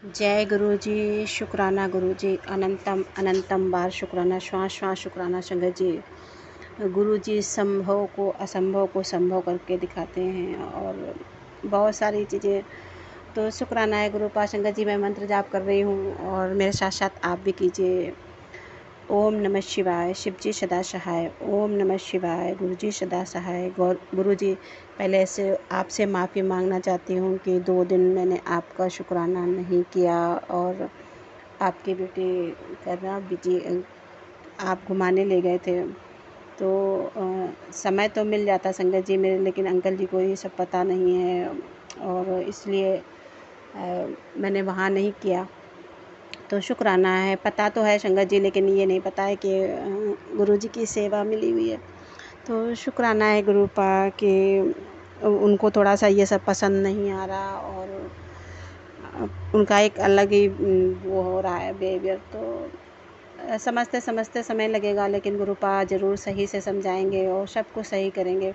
जय गुरु जी। शुक्राना गुरु जी, अनंतम अनंतम बार शुक्राना, श्वास श्वास शुक्राना संगत जी। गुरु जी संभव को असंभव को संभव करके दिखाते हैं और बहुत सारी चीज़ें। तो शुक्राना है गुरु पा संगत जी। मैं मंत्र जाप कर रही हूँ और मेरे साथ साथ आप भी कीजिए। ओम नमः शिवाय, शिव जी सदा सहाय। ओम नमः शिवाय, गुरु जी सदा सहाय। गुरु जी, पहले से आपसे माफ़ी मांगना चाहती हूँ कि 2 दिन मैंने आपका शुक्राना नहीं किया और आपकी बेटी करना बिजी आप घुमाने ले गए थे। तो समय तो मिल जाता संगत जी मेरे, लेकिन अंकल जी को ये सब पता नहीं है और इसलिए मैंने वहाँ नहीं किया। तो शुक्राना है, पता तो है संगत जी, लेकिन ये नहीं पता है कि गुरु जी की सेवा मिली हुई है। तो शुक्राना है गुरु पा कि उनको थोड़ा सा ये सब पसंद नहीं आ रहा और उनका एक अलग ही वो हो रहा है बिहेवियर। तो समझते समझते समय लगेगा, लेकिन गुरुपा ज़रूर सही से समझाएंगे और सबको सही करेंगे।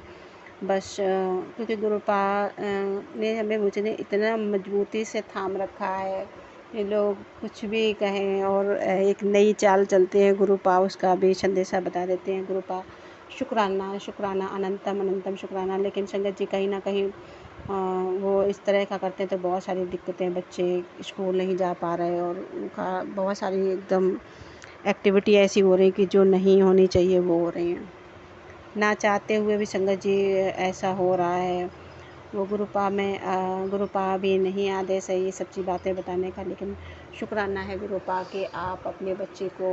बस क्योंकि गुरुपा ने हमें मुझे इतना मजबूती से थाम रखा है, ये लोग कुछ भी कहें और एक नई चाल चलते हैं। गुरुपा उसका भी संदेशा बता देते हैं। गुरुपा शुक्राना शुक्राना, अनंतम अनंतम शुक्राना। लेकिन संगत जी कहीं ना कहीं वो इस तरह का करते हैं तो बहुत सारी दिक्कतें, बच्चे स्कूल नहीं जा पा रहे और उनका बहुत सारी एकदम एक्टिविटी ऐसी हो रही कि जो नहीं होनी चाहिए वो हो रही हैं। ना चाहते हुए भी संगत जी ऐसा हो रहा है। वो गुरुपा भी नहीं आदेश है ये सब चीज़ बातें बताने का, लेकिन शुक्राना है गुरुपा कि आप अपने बच्चे को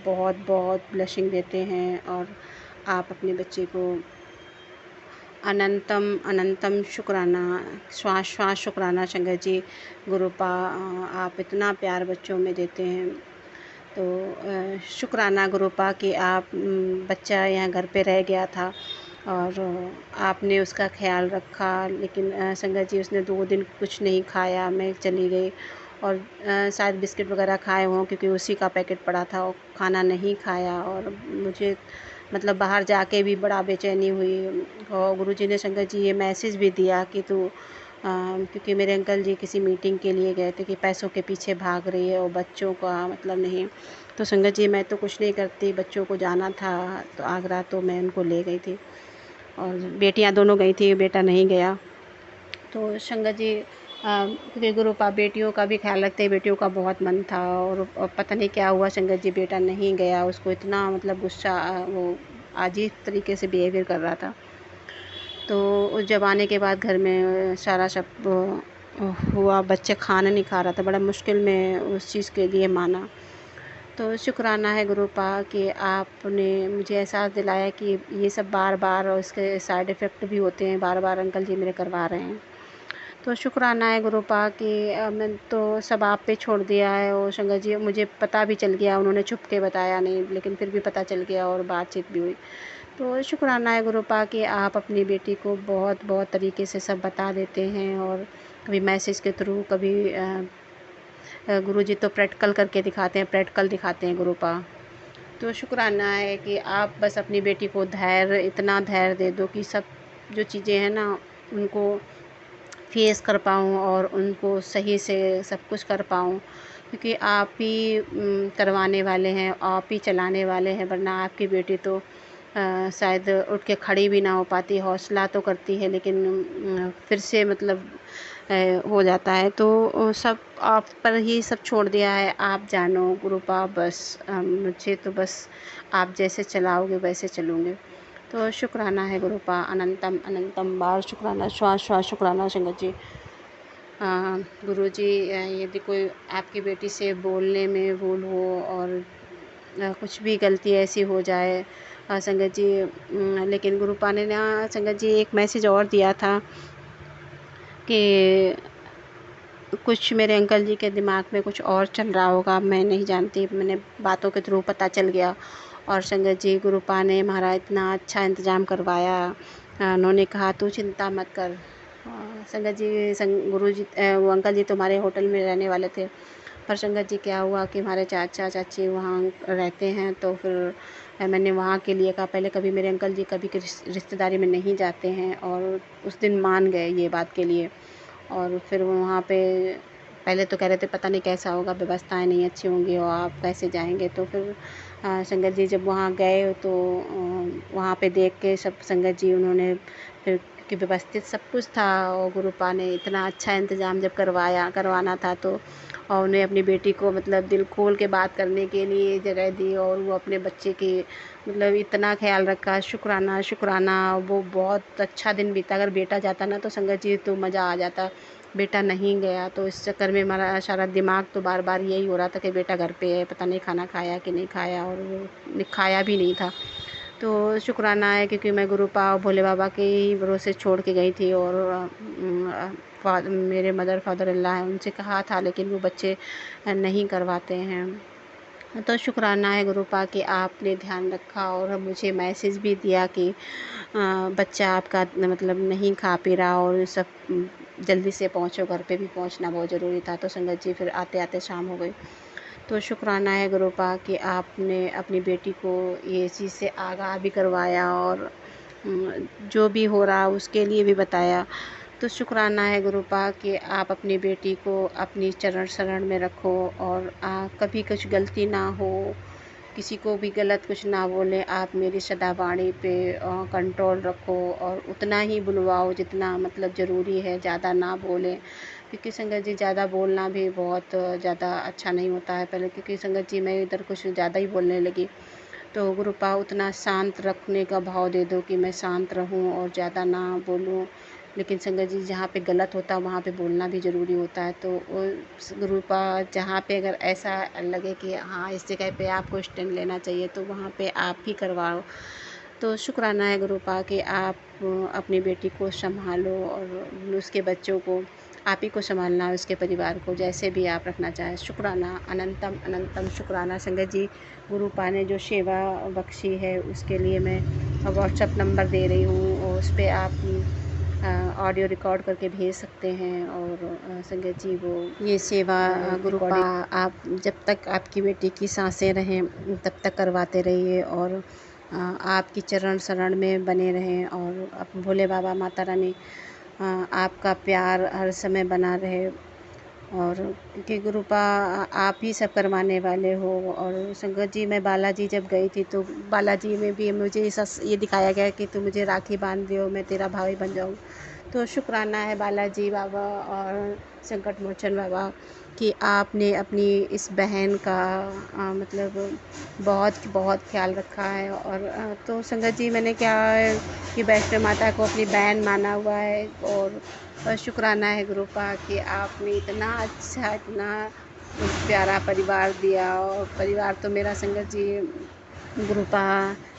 बहुत बहुत ब्लेसिंग देते हैं और आप अपने बच्चे को अनंतम अनंतम शुक्राना, श्वास श्वास शुक्राना संगत जी। गुरुपा आप इतना प्यार बच्चों में देते हैं। तो शुक्राना गुरुपा कि आप बच्चा यहाँ घर पे रह गया था और आपने उसका ख्याल रखा। लेकिन संगत जी उसने 2 दिन कुछ नहीं खाया, मैं चली गई और शायद बिस्किट वगैरह खाए हों क्योंकि उसी का पैकेट पड़ा था और खाना नहीं खाया। और मुझे मतलब बाहर जाके भी बड़ा बेचैनी हुई और गुरुजी ने संगत जी ये मैसेज भी दिया कि तू क्योंकि मेरे अंकल जी किसी मीटिंग के लिए गए थे कि पैसों के पीछे भाग रही है और बच्चों का मतलब नहीं। तो संगत जी मैं तो कुछ नहीं करती, बच्चों को जाना था तो आगरा, तो मैं उनको ले गई थी और बेटियां दोनों गई थी, बेटा नहीं गया। तो संगत जी क्योंकि गुरुपा बेटियों का भी ख्याल रखते हैं, बेटियों का बहुत मन था और पता नहीं क्या हुआ संगत जी, बेटा नहीं गया। उसको इतना मतलब गुस्सा, वो अजीब तरीके से बिहेवियर कर रहा था। तो जब आने के बाद घर में सारा सब हुआ, बच्चे खाना नहीं खा रहा था, बड़ा मुश्किल में उस चीज़ के लिए माना। तो शुक्राना है गुरुपा कि आपने मुझे एहसास दिलाया कि ये सब बार बार और इसके साइड इफ़ेक्ट भी होते हैं, बार बार अंकल जी मेरे करवा रहे हैं। तो शुक्राना है गुरुपा कि मैं तो सब आप पे छोड़ दिया है और संगत जी मुझे पता भी चल गया, उन्होंने छुप के बताया नहीं लेकिन फिर भी पता चल गया और बातचीत भी हुई। तो शुक्राना है गुरुपा कि आप अपनी बेटी को बहुत बहुत तरीके से सब बता देते हैं और कभी मैसेज के थ्रू, कभी गुरुजी तो प्रैक्टिकल करके दिखाते हैं, प्रैक्टिकल दिखाते हैं गुरुपा। तो शुक्राना है कि आप बस अपनी बेटी को धैर्य, इतना धैर्य दे दो कि सब जो चीज़ें हैं ना उनको फेस कर पाऊँ और उनको सही से सब कुछ कर पाऊँ, क्योंकि आप ही करवाने वाले हैं, आप ही चलाने वाले हैं। वरना आपकी बेटी तो शायद उठ के खड़ी भी ना हो पाती, हौसला तो करती है लेकिन फिर से मतलब हो जाता है। तो सब आप पर ही सब छोड़ दिया है, आप जानो गुरुपा। बस मुझे तो बस आप जैसे चलाओगे वैसे चलूँगे। तो शुक्राना है गुरुपा, अनंतम अनंतम बार शुक्राना, श्वास श्वास शुक्राना संगत जी। गुरु जी यदि कोई आपकी बेटी से बोलने में भूल हो और कुछ भी गलती ऐसी हो जाए संगत जी, लेकिन गुरुपा ने ना संगत जी एक मैसेज और दिया था कि कुछ मेरे अंकल जी के दिमाग में कुछ और चल रहा होगा, मैं नहीं जानती, मैंने बातों के थ्रू पता चल गया। और संगत जी गुरुपा ने हमारा इतना अच्छा इंतज़ाम करवाया। उन्होंने कहा तू चिंता मत कर। संगत जी गुरु जी वो अंकल जी तुम्हारे होटल में रहने वाले थे, पर संगत जी क्या हुआ कि हमारे चाचा चाची वहाँ रहते हैं, तो फिर मैंने वहाँ के लिए कहा। पहले कभी मेरे अंकल जी कभी रिश्तेदारी में नहीं जाते हैं और उस दिन मान गए ये बात के लिए। और फिर वहाँ पे पहले तो कह रहे थे पता नहीं कैसा होगा, व्यवस्थाएं नहीं अच्छी होंगी और आप कैसे जाएंगे। तो फिर संगत जी जब वहाँ गए तो वहाँ पे देख के सब संगत जी उन्होंने फिर कि व्यवस्थित सब कुछ था और गुरुपा ने इतना अच्छा इंतज़ाम जब करवाना था तो और उन्हें अपनी बेटी को मतलब दिल खोल के बात करने के लिए जगह दी और वो अपने बच्चे की मतलब इतना ख्याल रखा। शुक्राना शुक्राना, वो बहुत अच्छा दिन बीता। अगर बेटा जाता ना तो संगत जी तो मज़ा आ जाता, बेटा नहीं गया तो इस चक्कर में हमारा सारा दिमाग तो बार बार यही हो रहा था कि बेटा घर पे है, पता नहीं खाना खाया कि नहीं खाया, और वो खाया भी नहीं था। तो शुक्राना है क्योंकि मैं गुरुपा और भोले बाबा के ही भरोसे छोड़ के गई थी और मेरे मदर फादर अल्लाह है उनसे कहा था, लेकिन वो बच्चे नहीं करवाते हैं। तो शुक्राना है गुरुपा कि आपने ध्यान रखा और मुझे मैसेज भी दिया कि बच्चा आपका मतलब नहीं खा पी रहा और सब जल्दी से पहुंचो, घर पे भी पहुंचना बहुत ज़रूरी था। तो संगत जी फिर आते आते शाम हो गई। तो शुक्राना है गुरुपा कि आपने अपनी बेटी को ये चीज़ से आगाह भी करवाया और जो भी हो रहा उसके लिए भी बताया। तो शुक्राना है गुरुपा कि आप अपनी बेटी को अपनी चरण शरण में रखो और कभी कुछ गलती ना हो, किसी को भी गलत कुछ ना बोले। आप मेरी सदावाणी पे कंट्रोल रखो और उतना ही बुलवाओ जितना मतलब ज़रूरी है, ज़्यादा ना बोलें क्योंकि संगत जी ज़्यादा बोलना भी बहुत ज़्यादा अच्छा नहीं होता है। पहले क्योंकि संगत जी मैं इधर कुछ ज़्यादा ही बोलने लगी, तो गुरुपा उतना शांत रखने का भाव दे दो कि मैं शांत रहूं और ज़्यादा ना बोलूं। लेकिन संगत जी जहाँ पे गलत होता है वहाँ पे बोलना भी ज़रूरी होता है। तो गुरुपा जहाँ पे अगर ऐसा लगे कि हाँ इस जगह पे आपको स्टैंड लेना चाहिए तो वहाँ पे आप ही करवाओ। तो शुक्राना है गुरुपा कि आप अपनी बेटी को संभालो और उसके बच्चों को आप ही को संभालना है, उसके परिवार को जैसे भी आप रखना चाहें। शुक्राना, अनंतम अनंतम शुक्राना। संगत जी गुरुपा ने जो सेवा बख्शी है उसके लिए मैं व्हाट्सएप नंबर दे रही हूँ और उस पर आप ऑडियो रिकॉर्ड करके भेज सकते हैं। और संगत जी वो ये सेवा गुरुपा आप जब तक आपकी बेटी की सांसें रहें तब तक करवाते रहिए और आपकी चरण शरण में बने रहें और भोले बाबा माता रानी आपका प्यार हर समय बना रहे। और क्योंकि गुरुपा आप ही सब करवाने वाले हो। और संगत जी मैं बालाजी जब गई थी तो बालाजी में भी मुझे ये दिखाया गया कि तू मुझे राखी बांध दियो, मैं तेरा भाई बन जाऊँ। तो शुक्राना है बालाजी बाबा और संकट मोचन बाबा कि आपने अपनी इस बहन का मतलब बहुत बहुत ख्याल रखा है। और तो संगत जी मैंने क्या है कि वैष्णो माता को अपनी बहन माना हुआ है। और शुक्राना है गुरुपा कि आपने इतना अच्छा इतना प्यारा परिवार दिया। और परिवार तो मेरा संगत जी गुरुपा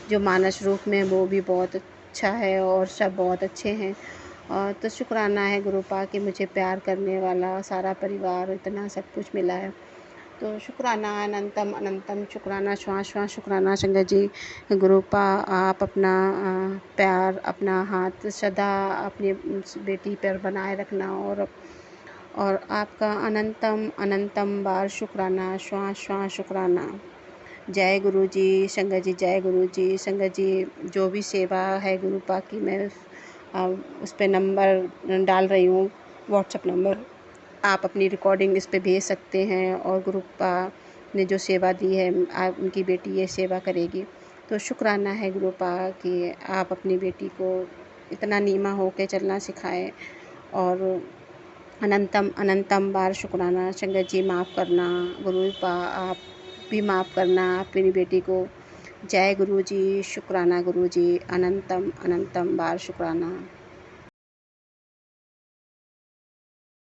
जो मानस रूप में वो भी बहुत अच्छा है और सब बहुत अच्छे हैं। और तो शुक्राना है गुरुपा कि मुझे प्यार करने वाला सारा परिवार इतना सब कुछ मिला है। तो शुक्राना अनंतम अनंतम शुक्राना, श्वास श्वास शुक्राना। संगत जी गुरुपा आप अपना प्यार अपना हाथ सदा अपनी बेटी पर बनाए रखना और आपका अनंतम अनंतम बार शुक्राना, श्वास श्वास शुक्राना। जय गुरु जी। संगत जी जय गुरु जी। संगत जी जो भी सेवा है गुरुपा की मैं उस पर नंबर डाल रही हूँ, व्हाट्सएप नंबर, आप अपनी रिकॉर्डिंग इस पे भेज सकते हैं। और गुरुपा ने जो सेवा दी है आप उनकी बेटी ये सेवा करेगी। तो शुक्राना है गुरुपा कि आप अपनी बेटी को इतना नीमा होकर चलना सिखाएं। और अनंतम अनंतम बार शुक्राना। संगत जी माफ़ करना, गुरुपा आप भी माफ़ करना अपनी बेटी को। जय गुरु जी। शुक्राना गुरु जी। अनंतम अनंतम बार शुक्राना।